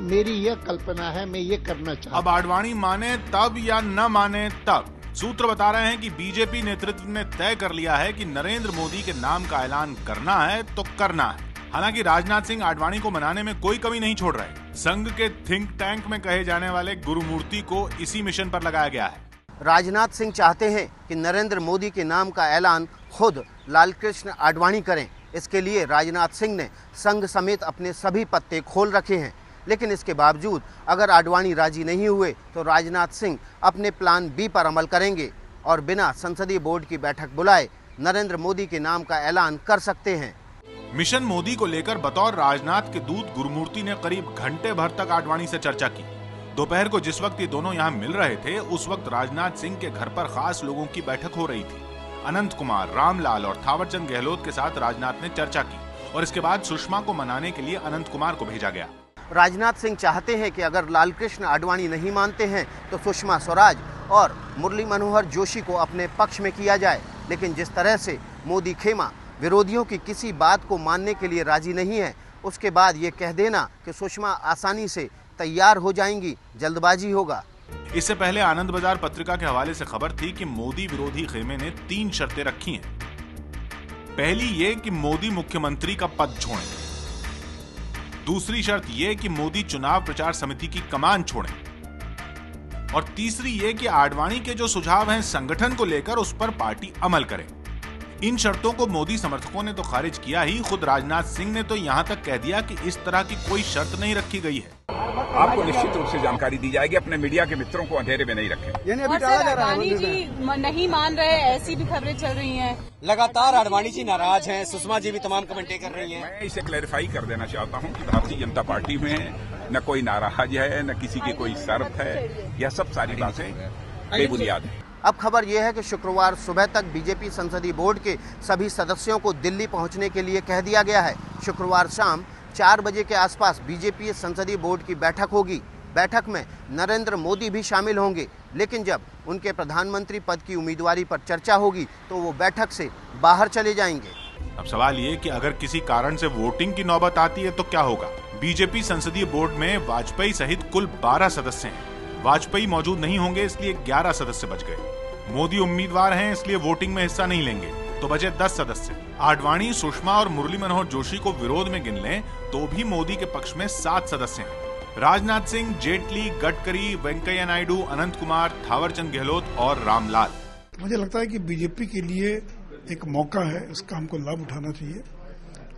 मेरी यह कल्पना है, मैं ये करना चाहता हूं। अब आडवाणी माने तब या न माने तब, सूत्र बता रहे हैं कि बीजेपी नेतृत्व ने तय कर लिया है कि नरेंद्र मोदी के नाम का ऐलान करना है तो करना है। हालांकि राजनाथ सिंह आडवाणी को मनाने में कोई कमी नहीं छोड़ रहे। संघ के थिंक टैंक में कहे जाने वाले गुरुमूर्ति को इसी मिशन पर लगाया गया है। राजनाथ सिंह चाहते हैं कि नरेंद्र मोदी के नाम का ऐलान खुद लालकृष्ण आडवाणी करें। इसके लिए राजनाथ सिंह ने संघ समेत अपने सभी पत्ते खोल रखे हैं। लेकिन इसके बावजूद अगर आडवाणी राजी नहीं हुए तो राजनाथ सिंह अपने प्लान बी पर अमल करेंगे और बिना संसदीय बोर्ड की बैठक बुलाए नरेंद्र मोदी के नाम का ऐलान कर सकते हैं। मिशन मोदी को लेकर बतौर राजनाथ के दूत गुरुमूर्ति ने करीब घंटे भर तक आडवाणी से चर्चा की। दोपहर को जिस वक्त ये दोनों यहाँ मिल रहे थे, उस वक्त राजनाथ सिंह के घर पर खास लोगों की बैठक हो रही थी। अनंत कुमार, रामलाल और थावरचंद गहलोत के साथ राजनाथ ने चर्चा की और इसके बाद सुषमा को मनाने के लिए अनंत कुमार को भेजा गया। राजनाथ सिंह चाहते हैं कि अगर लालकृष्ण आडवाणी नहीं मानते हैं तो सुषमा स्वराज और मुरली मनोहर जोशी को अपने पक्ष में किया जाए। लेकिन जिस तरह से मोदी खेमा विरोधियों की किसी बात को मानने के लिए राजी नहीं है, उसके बाद ये कह देना कि सुषमा आसानी से तैयार हो जाएंगी, जल्दबाजी होगा। इससे पहले आनंद बाजार पत्रिका के हवाले से खबर थी कि मोदी विरोधी खेमे ने 3 शर्तें रखी हैं। पहली ये कि मोदी मुख्यमंत्री का पद छोड़ें। दूसरी शर्त ये कि मोदी चुनाव प्रचार समिति की कमान छोड़ें। और तीसरी ये कि आडवाणी के जो सुझाव हैं संगठन को लेकर, उस पर पार्टी अमल करे। इन शर्तों को मोदी समर्थकों ने तो खारिज किया ही, खुद राजनाथ सिंह ने तो यहां तक कह दिया कि इस तरह की कोई शर्त नहीं रखी गई है। आपको निश्चित रूप से जानकारी दी जाएगी, अपने मीडिया के मित्रों को अंधेरे में नहीं रखें। यानी अभी आडवाणी जी नहीं मान रहे, ऐसी भी खबरें चल रही हैं। लगातार आडवाणी जी नाराज हैं, सुषमा जी भी तमाम कमेंटें कर रही हैं। मैं इसे क्लैरिफाई कर देना चाहता हूं कि भारतीय जनता पार्टी में न कोई नाराज है, न किसी की कोई शर्त है। यह सब सारी बातें बेबुनियाद है। अब खबर यह है कि शुक्रवार सुबह तक बीजेपी संसदीय बोर्ड के सभी सदस्यों को दिल्ली पहुंचने के लिए कह दिया गया है। शुक्रवार शाम 4 बजे के आसपास बीजेपी संसदीय बोर्ड की बैठक होगी। बैठक में नरेंद्र मोदी भी शामिल होंगे, लेकिन जब उनके प्रधानमंत्री पद की उम्मीदवारी पर चर्चा होगी तो वो बैठक से बाहर चले जाएंगे। अब सवाल ये कि अगर किसी कारण से वोटिंग की नौबत आती है तो क्या होगा। बीजेपी संसदीय बोर्ड में वाजपेयी सहित कुल 12 सदस्य हैं। वाजपेयी मौजूद नहीं होंगे, इसलिए 11 सदस्य बच गए। मोदी उम्मीदवार हैं, इसलिए वोटिंग में हिस्सा नहीं लेंगे, तो बचे 10 सदस्य। आडवाणी, सुषमा और मुरली मनोहर जोशी को विरोध में गिन लें तो भी मोदी के पक्ष में 7 सदस्य हैं। राजनाथ सिंह, जेटली, गडकरी, वेंकैया नायडू, अनंत कुमार, थावरचंद गहलोत और रामलाल। मुझे लगता है कि बीजेपी के लिए एक मौका है, इसका हमको लाभ उठाना चाहिए।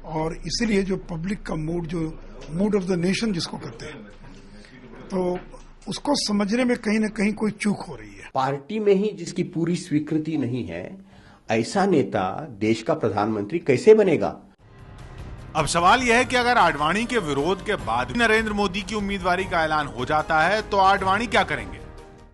और इसीलिए जो पब्लिक का मूड, जो मूड ऑफ द नेशन जिसको कहते हैं, तो उसको समझने में कहीं न कहीं कोई चूक हो रही है। पार्टी में ही जिसकी पूरी स्वीकृति नहीं है, ऐसा नेता देश का प्रधानमंत्री कैसे बनेगा। अब सवाल यह है कि अगर आडवाणी के विरोध के बाद नरेंद्र मोदी की उम्मीदवारी का ऐलान हो जाता है तो आडवाणी क्या करेंगे।